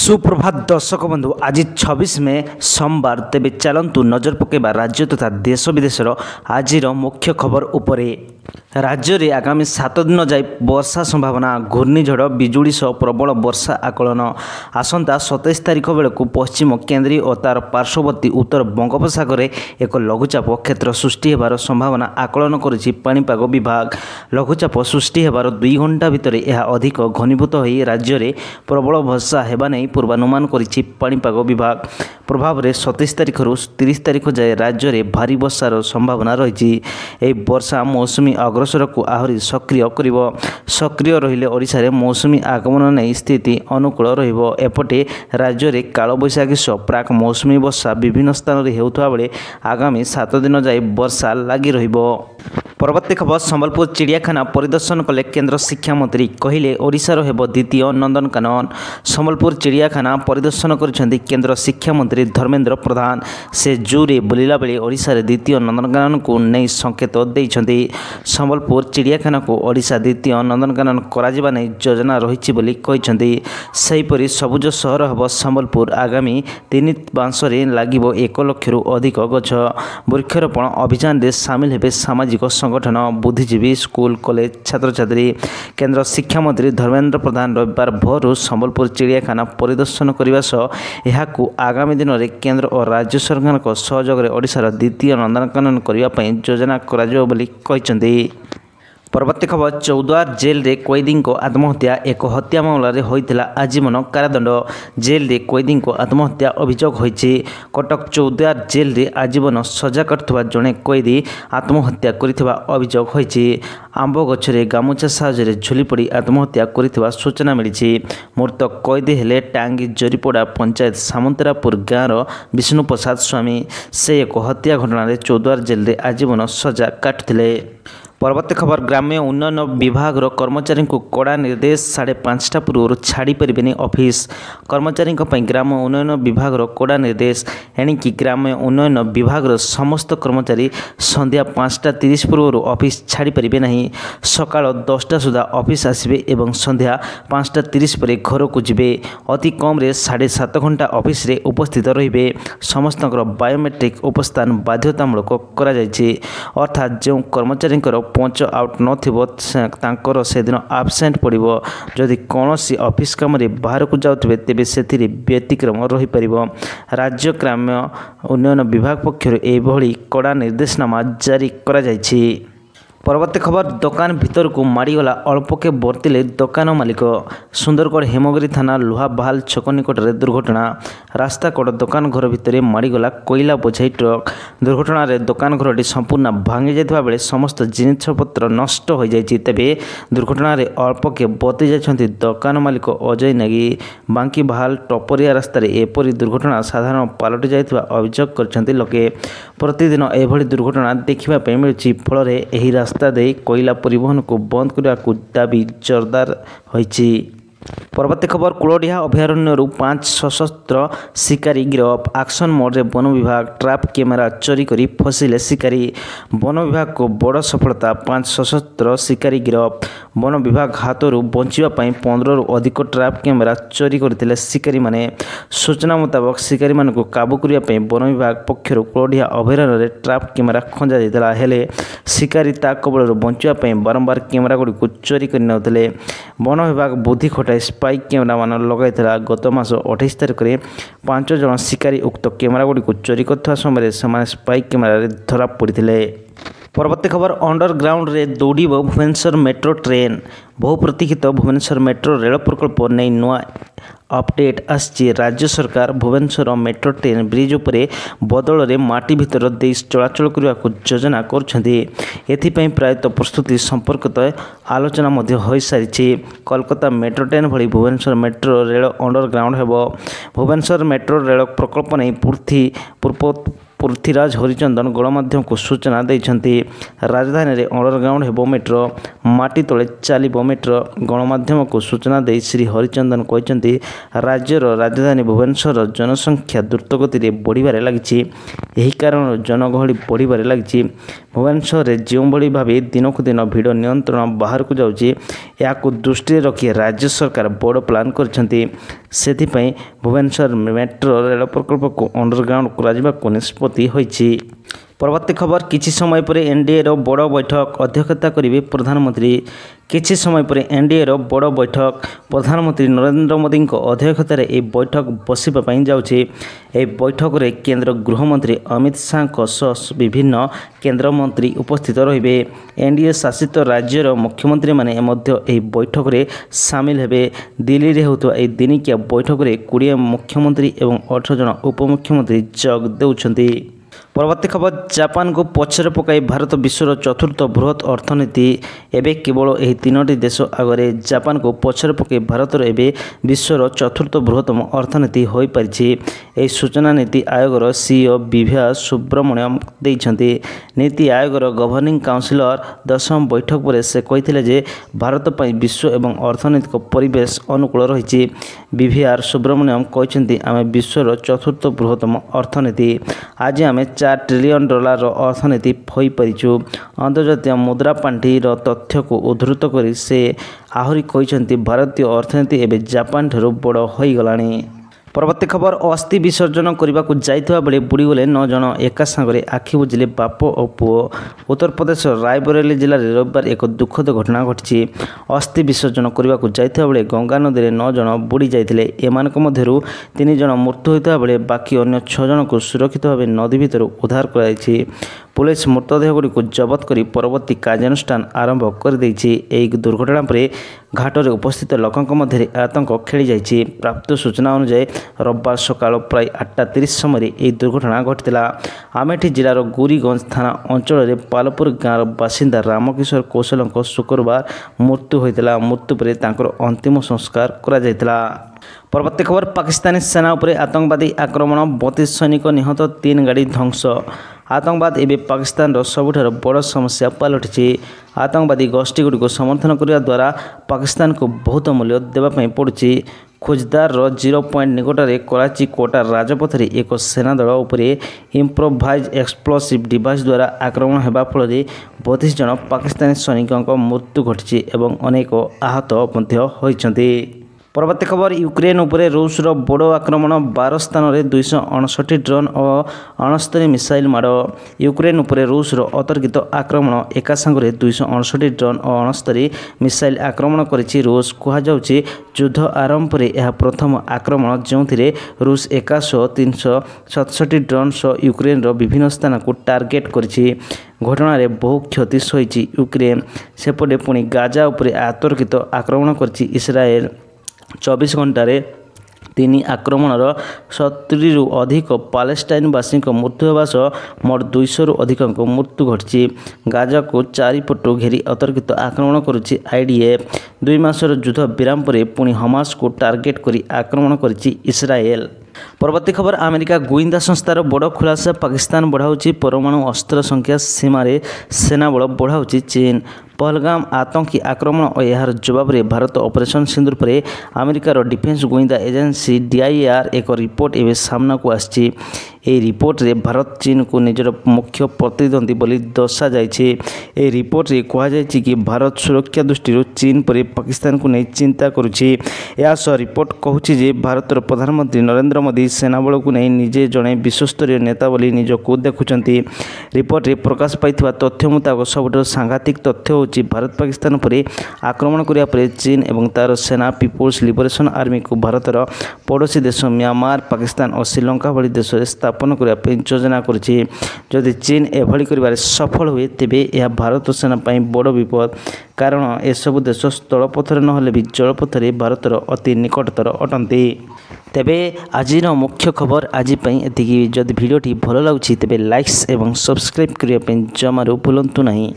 सुप्रभात दर्शक बंधु आज 26 मे सोमवार तेबे चलतु नजर पकेबा राज्य तथा देश विदेशर आज मुख्य खबर उपरे। राज्य में आगामी 7 दिन जाए वर्षा संभावना घूर्णिझड़ बिजुड़ी सह प्रबल वर्षा आकलन आसंता 27 तारिख बेलू पश्चिम केन्द्रीय और तार पार्श्ववर्ती उत्तर बंगोपसागर एक लघुचाप क्षेत्र सृष्टि होबार संभावना आकलन करिछि पाणीपाग विभाग। लघुचाप सृष्टि होबार 2 घंटा भितर यह अधिक घनीभूत हो राज्य में प्रबल वर्षा हेबा नै पूर्वानुमान करिछि पाणीपाग विभाग। प्रभाव में 27 तारिख रु 30 तारिख जाए राज्य में भारी वर्षार संभावना रही। वर्षा मौसुमी अग्रसर को आहरी सक्रिय करिवो। सक्रिय रहिले ओडिशा रे मौसुमी आगमन नै स्थिति अनुकूल रहिबो। एपटे राज्य में कालबैशाखी सह प्राक मौसुमी वर्षा विभिन्न स्थान में हेउथुवा बेले आगामी 7 दिन जाए वर्षा लगी रहिबो। परवर्ती खबर संबलपुर चिड़ियाखाना परिदर्शन कले केंद्र शिक्षा मंत्री कहले ओडिशार हेबो द्वितीय नंदनकानन। संबलपुर चिड़ियाखाना परिदर्शन करिसेंती केंद्र शिक्षा मंत्री धर्मेंद्र प्रधान। से जूरे बुलिला बेले ओडिशार द्वितीय नंदनकानन को नहीं संकेत देइछंती। संबलपुर चिड़ियाखाना को ओडिशा द्वितीय नंदनकानन कराजिबा नै योजना रहिछि बोली कहिसेंती। सेहिपरि सबुज सहर हेबो संबलपुर। आगामी 3 मासरे लागिबो 1 लाख रु अधिक गछ। वृक्षरोपण अभियान रे शामिल हेबे सामाजिक संगठन बुद्धिजीवी स्कूल कॉलेज छात्र छात्री। केंद्र शिक्षा मंत्री धर्मेंद्र प्रधान रविवार भोर संबलपुर चिड़ियाखाना परिदर्शन करने सह यहाकू आगामी दिन में केंद्र और राज्य सरकार सहयोग ओडिशार द्वितीय नंदनकानन करने योजना कराजिबो बोली कहिसेंती। परवर्ती खबर चौद्वार जेल रे कैदी को आत्महत्या। एक हत्या मामलें होता आजीवन कारादंड। जेल रे कैदी को आत्महत्या अभियोग होइछि। कटक चौद्वार जेल रे आजीवन सजा काटुवा जड़े कैदी आत्महत्या करिथिबा अभियोग होइछि। आंब गछरे गामुछा साहाय्य झुली पड़ी आत्महत्या करिथिबा सूचना मिली। मृतक कैदी हेले टांगी जरीपड़ा पंचायत सामंतरापुर गाँव विष्णु प्रसाद स्वामी। से एक हत्या घटना चौद्वार जेल रे आजीवन सजा काटुथिले। परवर्ती खबर ग्राम्य उन्नयन विभाग कर्मचारी को कड़ा निर्देश 5:30 पूर्व छाड़ी पारे ऑफिस। कर्मचारी ग्राम्य उन्नयन विभाग कड़ा निर्देश एणिकी ग्राम्य उन्नयन विभाग समस्त कर्मचारी संध्या 5:30 पूर्व ऑफिस छाड़ी पारे नहीं। सकाळ 10टा सुधा ऑफिस आसबे एवं संध्या 5:30 पर घर को जिबे। अति कम रे 7.5 घंटा ऑफिस रे उपस्थित रहिबे। समस्त बायोमेट्रिक उपस्थान बाध्यतामूलक करा जायछि। अर्थात जो कर्मचारी पंच आउट नथिबो से दिन आबसेंट पड़िबो। जदि कौनसी ऑफिस काम रे बाहर को जाउतबे तेबे सेथिरे व्यतिक्रम रही परिबो। राज्य ग्राम्य उन्नयन विभाग पक्षर एभली कड़ा निर्देशनामा जारी करा जायछि। परवर्ती खबर दुकान भीतर को माड़ीगला अल्पके बर्तिले दुकान मालिक। सुंदरगढ़ हेमगिरी थाना लुहाबाहाल छक निकट में दुर्घटना। रास्ता कड़ दुकान घर भितर माड़ीगला कोईला बोझाई ट्रक। दुर्घटना रे दुकान घरटी संपूर्ण भांगी जाइथिबा बेले समस्त जिनिसपत्र नष्ट हो जाइछि। तेबे दुर्घटना रे अल्पके बति जाइछन्ति दुकान मालिक अजय नागी। बांकीबाहाल टपरिया रास्ता रे एपरी दुर्घटना साधारण पालटि जाइथिबा अभियोग करछन्ति लोके। प्रतिदिन एभली दुर्घटना देखिबा पे मिलुछि। फल रे एही रास्ता दे कोईला परिवहन को बंद करने को दाबी जोरदार होइछि। परवर्ती खबर कुलडिहा अभयारण्य 5 सशस्त्र शिकारी गिरफ। एक्शन मोड रे वन विभाग ट्रैप कैमेरा चोरी करी फसिले शिकारी। वन विभाग को बड़ सफलता 5 सशस्त्र शिकारी गिरफ। वन विभाग हाथों बंचिबा 15 रु अधिक ट्रैप कैमेरा चोरी करथिले शिकारी माने। सूचना मुताबक शिकारी मान को काबू करने वन विभाग पक्षर कुलडिहा अभयारण्य रे ट्रैप कैमेरा खंजा जाइतला। हेले शिकारी ता कबल बंचिबा बारंबार कैमेरा गुडी को चोरी कर नउथिले। वन विभाग बुद्धि खटाई स्पाइक कैमेरा मान लगाइला। गत मास 28 तारिख में 5 जन शिकारी उक्त कैमेरा गुडी को चोरी करथवा समय से स्पाइक कैमेरा रे धरा पड़ते। परवर्ती खबर अंडरग्राउंड रे दौड़िब भुवनेश्वर मेट्रो ट्रेन। बहुप्रतीक्षित भुवनेश्वर मेट्रो रेल प्रकल्प नहीं नुआ अपडेट आसी। राज्य सरकार भुवनेश्वर मेट्रो ट्रेन ब्रिज उपरे बदल रे माटी भितर दे चलाचल करने को योजना करछन्ती। एथिपई प्रायतः प्रस्तुति संपर्कित आलोचना हो सारी। कोलकाता मेट्रो ट्रेन भली भुवनेश्वर मेट्रो रेल अंडरग्राउंड हेबो। भुवनेश्वर मेट्रो रेल प्रकल्प नहीं पृथ्वीराज हरिचंदन गणमाध्यम को सूचना देइछन्ती। राजधानी रे अंडरग्राउंड हेबो मेट्रो। माटी तले चलिबो मेट्रो। गणमाध्यम को सूचना दे श्री हरिचंदन कहते राज्यर राजधानी भुवनेश्वर जनसंख्या द्रुतगति रे बढ़िबारे लागिछि। एही कारण जनगहली बढ़िबारे लागिछि। भुवनेश्वर रे जो भली भाबे दिनकु दिन भिड़ नियंत्रण बाहर को जाउछि याकु दृष्टि रखी राज्य सरकार बड़ प्लान करछन्ती। ସେଥିପାଇଁ ଭୁବନେଶ୍ୱର ମେଟ୍ରୋ ରେଳ ପ୍ରକଳ୍ପକୁ ଅଣ୍ଡରଗ୍ରାଉଣ୍ଡ କରାଯିବାକୁ ନିଷ୍ପତ୍ତି ହୋଇଛି। ପରବର୍ତ୍ତୀ ଖବର କିଛି ସମୟ ପରେ ଏନ୍ଡିଏର ବଡ଼ ବୈଠକ ଅଧ୍ୟକ୍ଷତା କରିବେ ପ୍ରଧାନମନ୍ତ୍ରୀ। କିଛି ସମୟ ପରେ ଏନ୍ଡିଏର ବଡ଼ ବୈଠକ ପ୍ରଧାନମନ୍ତ୍ରୀ ନରେନ୍ଦ୍ର ମୋଦିଙ୍କ ଅଧ୍ୟକ୍ଷତାରେ ଏହି ବୈଠକ ବସିବା ପାଇଁ ଯାଉଛି। ଏହି ବୈଠକରେ କେନ୍ଦ୍ର ଗୃହମନ୍ତ୍ରୀ ଅମିତ ଶାହାଙ୍କ ସହ ବିଭିନ୍ନ କେନ୍ଦ୍ରମନ୍ତ୍ରୀ ଉପସ୍ଥିତ ରହିବେ। ଏନ୍ଡିଏ ଶାସିତ ରାଜ୍ୟର ମୁଖ୍ୟମନ୍ତ୍ରୀମାନେ ମଧ୍ୟ ଏହି ବୈଠକରେ ସାମିଲ ହେବେ। ଦିଲ୍ଲୀରେ ହେଉଥିବା ଏହି ଦିନିକିଆ ବୈଠକରେ 20 ମୁଖ୍ୟମନ୍ତ୍ରୀ ଏବଂ 18 ଜଣ ଉପମୁଖ୍ୟମନ୍ତ୍ରୀ ଯୋଗ ଦେଉଛନ୍ତି। ପରବର୍ତ୍ତୀ ଖବର ଜାପାନକୁ ପଛରେ ପକାଇ ଭାରତ ବିଶ୍ୱର ଚତୁର୍ଥ ବୃହତ ଅର୍ଥନୀତି। ଏବେ କେବଳ ଏହି 3ଟି ଦେଶ ଆଗରେ ଜାପାନକୁ ପଛରେ ପକାଇ ଭାରତର ଏବେ ବିଶ୍ୱର ଚତୁର୍ଥ ବୃହତ୍ତମ ଅର୍ଥନୀତି ହୋଇପାରିଛି। ଏହି ସୂଚନା ନୀତି ଆୟୋଗର ସିଇଓ ବିଭା ସୁବ୍ରମଣ୍ୟମ ଦେଇଛନ୍ତି। ନୀତି ଆୟୋଗର ଗଭର୍ଣ୍ଣିଂ କାଉନସିଲର 10ମ ବୈଠକ ପରେ ସେ କହିଥିଲେ ଯେ ଭାରତ ପାଇଁ ବିଶ୍ୱ ଏବଂ ଅର୍ଥନୈତିକ ପରିବେଶ ଅନୁକୂଳ ରହିଛି। ବିଭିଆର୍ ସୁବ୍ରମଣ୍ୟମ କହିଛନ୍ତି ଆମେ ବିଶ୍ୱର ଚତୁର୍ଥ ବୃହତ୍ତମ ଅର୍ଥନୀତି। ଆଜି ଆମେ $4 ଟ୍ରିଲିୟନ୍ ଅର୍ଥନୀତି ହୋଇପାରିଛୁ। ଅନ୍ତର୍ଜାତୀୟ ମୁଦ୍ରା ପାଣ୍ଠିର ତଥ୍ୟକୁ ଉଦ୍ଧୃତ କରି ସେ ଆହୁରି କହିଛନ୍ତି ଭାରତୀୟ ଅର୍ଥନୀତି ଏବେ ଜାପାନ ଠାରୁ ବଡ଼ ହୋଇଗଲାଣି। ପରବର୍ତ୍ତୀ ଖବର ଅସ୍ଥି ବିସର୍ଜନ କରିବାକୁ ଯାଇଥିବା ବେଳେ ବୁଡ଼ିଗଲେ 9 ଜଣ ଏକା ସାଙ୍ଗରେ ଆଖି ବୁଜିଲେ ବାପ ଓ ପୁଅ। ଉତ୍ତରପ୍ରଦେଶର ରାୟବରେଲି ଜିଲ୍ଲାରେ ରବିବାର ଏକ ଦୁଃଖଦ ଘଟଣା ଘଟିଛି। ଅସ୍ଥି ବିସର୍ଜନ କରିବାକୁ ଯାଇଥିବା ବେଳେ ଗଙ୍ଗା ନଦୀରେ 9 ଜଣ ବୁଡ଼ି ଯାଇଥିଲେ। ଏମାନଙ୍କ ମଧ୍ୟରୁ 3 ଜଣ ମୃତ୍ୟୁ ହୋଇଥିବା ବେଳେ ବାକି ଅନ୍ୟ 6 ଜଣଙ୍କୁ ସୁରକ୍ଷିତ ଭାବେ ନଦୀ ଭିତରୁ ଉଦ୍ଧାର କରାଯାଇଛି। ପୁଲିସ ମୃତଦେହଗୁଡ଼ିକୁ ଜବତ କରି ପରବର୍ତ୍ତୀ କାର୍ଯ୍ୟାନୁଷ୍ଠାନ ଆରମ୍ଭ କରିଦେଇଛି। ଏହି ଦୁର୍ଘଟଣା ପରେ ଘାଟରେ ଉପସ୍ଥିତ ଲୋକଙ୍କ ମଧ୍ୟରେ ଆତଙ୍କ ଖେଳିଯାଇଛି। ପ୍ରାପ୍ତ ସୂଚନା ଅନୁଯାୟୀ ରବିବାର ସକାଳ ପ୍ରାୟ 8:30 ସମୟରେ ଏହି ଦୁର୍ଘଟଣା ଘଟିଥିଲା। ଆମେଠି ଜିଲ୍ଲାର ଗୁରିଗଞ୍ଜ ଥାନା ଅଞ୍ଚଳରେ ପାଲପୁର ଗାଁର ବାସିନ୍ଦା ରାମକିଶୋର କୌଶଲଙ୍କ ଶୁକ୍ରବାର ମୃତ୍ୟୁ ହୋଇଥିଲା। ମୃତ୍ୟୁ ପରେ ତାଙ୍କର ଅନ୍ତିମ ସଂସ୍କାର କରାଯାଇଥିଲା। ପରବର୍ତ୍ତୀ ଖବର ପାକିସ୍ତାନୀ ସେନା ଉପରେ ଆତଙ୍କବାଦୀ ଆକ୍ରମଣ 32 ସୈନିକ ନିହତ 3 ଗାଡ଼ି ଧ୍ୱଂସ। ଆତଙ୍କବାଦ ଏବେ ପାକିସ୍ତାନର ସବୁଠାରୁ ବଡ଼ ସମସ୍ୟା ପାଲଟିଛି। ଆତଙ୍କବାଦୀ ଗୋଷ୍ଠୀଗୁଡ଼ିକୁ ସମର୍ଥନ କରିବା ଦ୍ୱାରା ପାକିସ୍ତାନକୁ ବହୁତ ମୂଲ୍ୟ ଦେବା ପାଇଁ ପଡ଼ୁଛି। ଖୁଜଦାରର 0 ପଏଣ୍ଟ ନିକଟରେ କରାଚି କୋଟା ରାଜପଥରେ ଏକ ସେନାଦଳ ଉପରେ ଇମ୍ପ୍ରୋଭାଇଜ୍ ଏକ୍ସପ୍ଲୋସିଭ୍ ଡିଭାଇସ୍ ଦ୍ୱାରା ଆକ୍ରମଣ ହେବା ଫଳରେ 32 ଜଣ ପାକିସ୍ତାନୀ ସୈନିକଙ୍କ ମୃତ୍ୟୁ ଘଟିଛି ଏବଂ ଅନେକ ଆହତ ମଧ୍ୟ ହୋଇଛନ୍ତି। ପରବର୍ତ୍ତୀ ଖବର ୟୁକ୍ରେନ୍ ଉପରେ ରୁଷର ବଡ଼ ଆକ୍ରମଣ 12 ସ୍ଥାନରେ 269 ଡ୍ରୋନ୍ ଓ 69 ମିସାଇଲ୍ ମାଡ଼। ୟୁକ୍ରେନ୍ ଉପରେ ରୁଷର ଅତର୍କିତ ଆକ୍ରମଣ ଏକା ସାଙ୍ଗରେ 269 ଡ୍ରୋନ୍ ଓ 69 ମିସାଇଲ୍ ଆକ୍ରମଣ କରିଛି ରୁଷ। କୁହାଯାଉଛି ଯୁଦ୍ଧ ଆରମ୍ଭ ପରେ ଏହା ପ୍ରଥମ ଆକ୍ରମଣ ଯେଉଁଥିରେ ରୁଷ ଏକାସହ 367 ଡ୍ରୋନ୍ ସହ ୟୁକ୍ରେନ୍ର ବିଭିନ୍ନ ସ୍ଥାନକୁ ଟାର୍ଗେଟ୍ କରିଛି। ଘଟଣାରେ ବହୁ କ୍ଷତି ସହିଛି ୟୁକ୍ରେନ୍। ସେପଟେ ପୁଣି ଗାଜା ଉପରେ ଅତର୍କିତ ଆକ୍ରମଣ କରିଛି ଇସ୍ରାଏଲ୍। 24 ଘଣ୍ଟାରେ 3 ଆକ୍ରମଣର 70ରୁ ଅଧିକ ପାଲେଷ୍ଟାଇନବାସୀଙ୍କ ମୃତ୍ୟୁ ହେବା ସହ ମୋଟ 200ରୁ ଅଧିକଙ୍କ ମୃତ୍ୟୁ ଘଟିଛି। ଗାଜାକୁ ଚାରିପଟୁ ଘେରି ଅତର୍କିତ ଆକ୍ରମଣ କରୁଛି IDF। 2 ମାସର ଯୁଦ୍ଧ ବିରାମ ପରେ ପୁଣି ହମାସକୁ ଟାର୍ଗେଟ୍ କରି ଆକ୍ରମଣ କରିଛି ଇସ୍ରାଏଲ୍। ପରବର୍ତ୍ତୀ ଖବର ଆମେରିକା ଗୁଇନ୍ଦା ସଂସ୍ଥାର ବଡ଼ ଖୁଲାସା ପାକିସ୍ତାନ ବଢ଼ାଉଛି ପରମାଣୁ ଅସ୍ତ୍ର ସଂଖ୍ୟା ସୀମାରେ ସେନାବଳ ବଢ଼ାଉଛି ଚୀନ। ପହଲଗାମ ଆତଙ୍କୀ ଆକ୍ରମଣ ଓ ଏହାର ଜବାବରେ ଭାରତ ଅପରେସନ୍ ସିନ୍ଦୁର ପରେ ଆମେରିକାର ଡିଫେନ୍ସ ଗୁଇନ୍ଦା ଏଜେନ୍ସି DIAR ଏକ ରିପୋର୍ଟ ଏବେ ସାମ୍ନାକୁ ଆସିଛି। ଏହି ରିପୋର୍ଟରେ ଭାରତ ଚୀନକୁ ନିଜର ମୁଖ୍ୟ ପ୍ରତିଦ୍ୱନ୍ଦ୍ୱୀ ବୋଲି ଦର୍ଶାଯାଇଛି। ଏହି ରିପୋର୍ଟରେ କୁହାଯାଇଛି କି ଭାରତ ସୁରକ୍ଷା ଦୃଷ୍ଟିରୁ ଚୀନ ପରେ ପାକିସ୍ତାନକୁ ନେଇ ଚିନ୍ତା କରୁଛି। ଏହା ସହ ରିପୋର୍ଟ କହୁଛି ଯେ ଭାରତର ପ୍ରଧାନମନ୍ତ୍ରୀ ନରେନ୍ଦ୍ର ମୋଦି ସେନାବଳକୁ ନେଇ ନିଜେ ଜଣେ ବିଶ୍ୱସ୍ତରୀୟ ନେତା ବୋଲି ନିଜକୁ ଦେଖୁଛନ୍ତି। ରିପୋର୍ଟରେ ପ୍ରକାଶ ପାଇଥିବା ତଥ୍ୟ ମୁତାବକ ସବୁଠାରୁ ସାଂଘାତିକ ତଥ୍ୟ ହେଉଛି ଭାରତ ପାକିସ୍ତାନ ଉପରେ ଆକ୍ରମଣ କରିବା ପରେ ଚୀନ ଏବଂ ତା'ର ସେନା ପିପୁଲ୍ସ ଲିବରେସନ୍ ଆର୍ମିକୁ ଭାରତର ପଡ଼ୋଶୀ ଦେଶ म्यांमार, ପାକିସ୍ତାନ ଓ ଶ୍ରୀଲଙ୍କା ଭଳି ଦେଶରେ ସ୍ଥାପନ କରିବା ପାଇଁ ଯୋଜନା କରୁଛି। ଯଦି ଚୀନ ଏଭଳି କରିବାରେ ସଫଳ ହୁଏ ତେବେ ଏହା ଭାରତ ସେନା ପାଇଁ ବଡ଼ ବିପଦ, କାରଣ ଏସବୁ ଦେଶ ସ୍ଥଳପଥରେ ନହେଲେ ବି ଜଳପଥରେ ଭାରତର ଅତି ନିକଟତର ଅଟନ୍ତି। ତେବେ ଆଜିର ମୁଖ୍ୟ ଖବର ଆଜି ପାଇଁ ଏତିକି। ଯଦି ଭିଡ଼ିଓଟି ଭଲ ଲାଗୁଛି ତେବେ ଲାଇକ୍ସ ଏବଂ ସବସ୍କ୍ରାଇବ୍ କରିବା ପାଇଁ ଜମାରୁ ଭୁଲନ୍ତୁ ନାହିଁ।